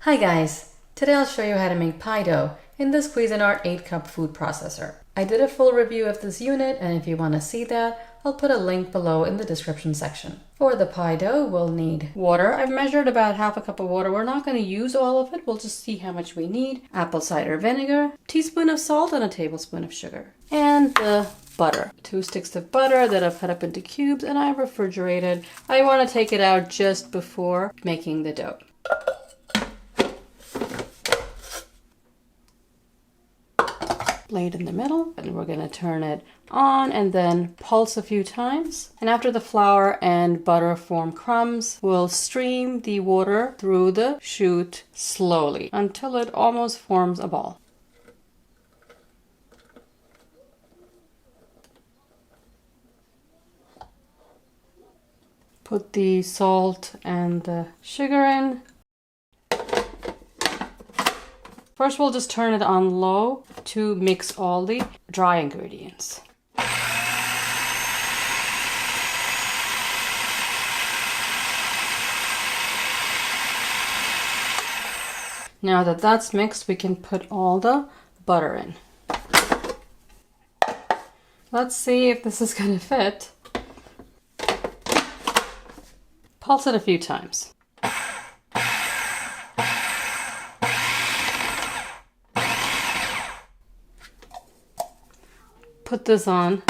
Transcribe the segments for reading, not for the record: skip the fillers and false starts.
Hi guys! Today I'll show you how to make pie dough in this Cuisinart 8-cup food processor. I did a full review of this unit, and if you want to see that, I'll put a link below in the description section. For the pie dough, we'll need water. I've measured about half a cup of water. We're not going to use all of it. We'll just see how much we need. Apple cider vinegar, a teaspoon of salt, and a tablespoon of sugar. And the butter. 2 sticks of butter that I've cut up into cubes and I've refrigerated. I want to take it out just before making the dough. Blade in the middle, and we're going to turn it on and then pulse a few times. And after the flour and butter form crumbs, we'll stream the water through the chute slowly until it almost forms a ball. Put the salt and the sugar in. First, we'll just turn it on low to mix all the dry ingredients. Now that that's mixed, we can put all the butter in. Let's see if this is going to fit. Pulse it a few times. Put this on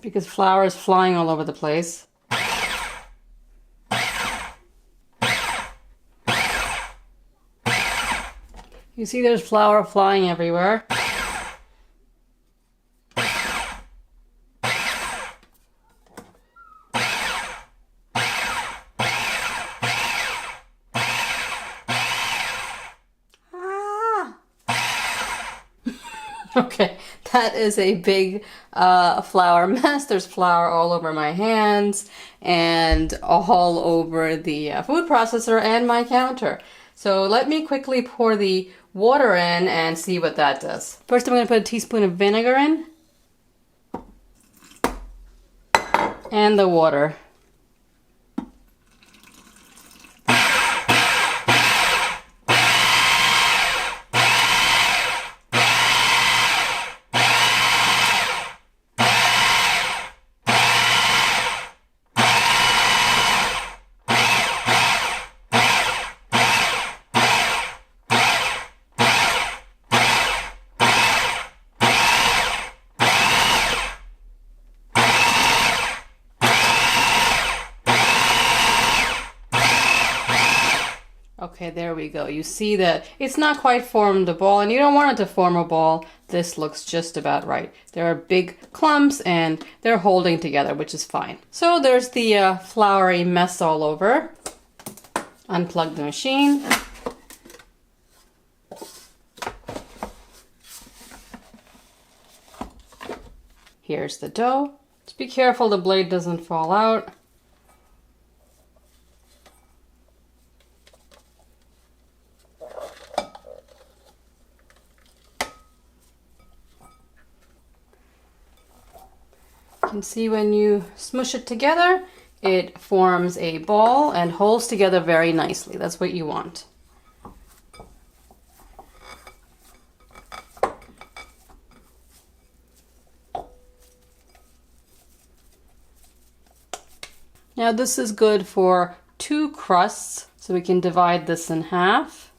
because flour is flying all over the place. You see there's flour flying everywhere. Okay, that is a big flour mess. There's flour all over my hands and all over the food processor and my counter. So let me quickly pour the water in and see what that does. First, I'm going to put a teaspoon of vinegar in and the water. Okay, there we go. You see that it's not quite formed a ball, and you don't want it to form a ball. This looks just about right. There are big clumps and they're holding together, which is fine. So there's the floury mess all over. Unplug the machine. Here's the dough. Just be careful the blade doesn't fall out. You can see when you smush it together, it forms a ball and holds together very nicely. That's what you want. Now this is good for 2 crusts, so we can divide this in half.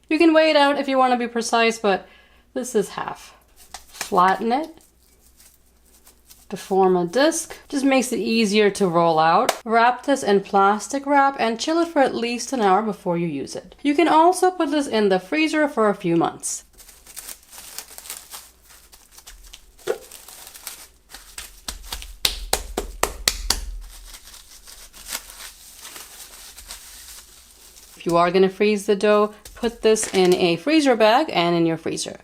You can weigh it out if you want to be precise, but this is half. Flatten it to form a disc. Just makes it easier to roll out. Wrap this in plastic wrap and chill it for at least an hour before you use it. You can also put this in the freezer for a few months. If you are going to freeze the dough, put this in a freezer bag and in your freezer.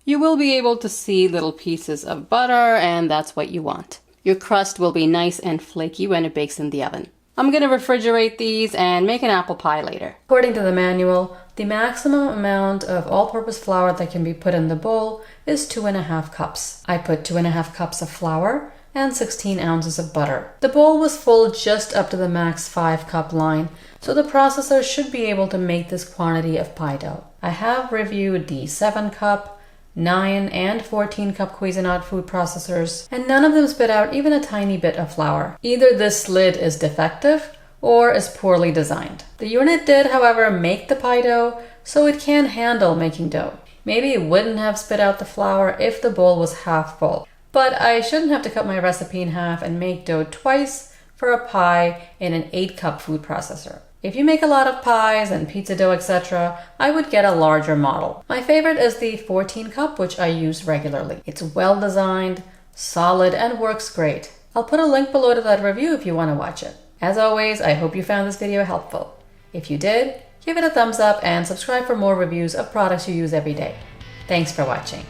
You will be able to see little pieces of butter, and that's what you want. Your crust will be nice and flaky when it bakes in the oven. I'm gonna refrigerate these and make an apple pie later. According to the manual, the maximum amount of all-purpose flour that can be put in the bowl is 2.5 cups. I put 2.5 cups of flour and 16 ounces of butter. The bowl was full just up to the max 5-cup line, so the processor should be able to make this quantity of pie dough. I have reviewed the 7-cup, 9 and 14-cup Cuisinart food processors, and none of them spit out even a tiny bit of flour. Either this lid is defective or is poorly designed. The unit did, however, make the pie dough, so it can handle making dough. Maybe it wouldn't have spit out the flour if the bowl was half full, but I shouldn't have to cut my recipe in half and make dough twice for a pie in an 8-cup food processor. If you make a lot of pies and pizza dough, etc., I would get a larger model. My favorite is the 14-cup, which I use regularly. It's well designed, solid, and works great. I'll put a link below to that review if you want to watch it. As always, I hope you found this video helpful. If you did, give it a thumbs up and subscribe for more reviews of products you use every day. Thanks for watching.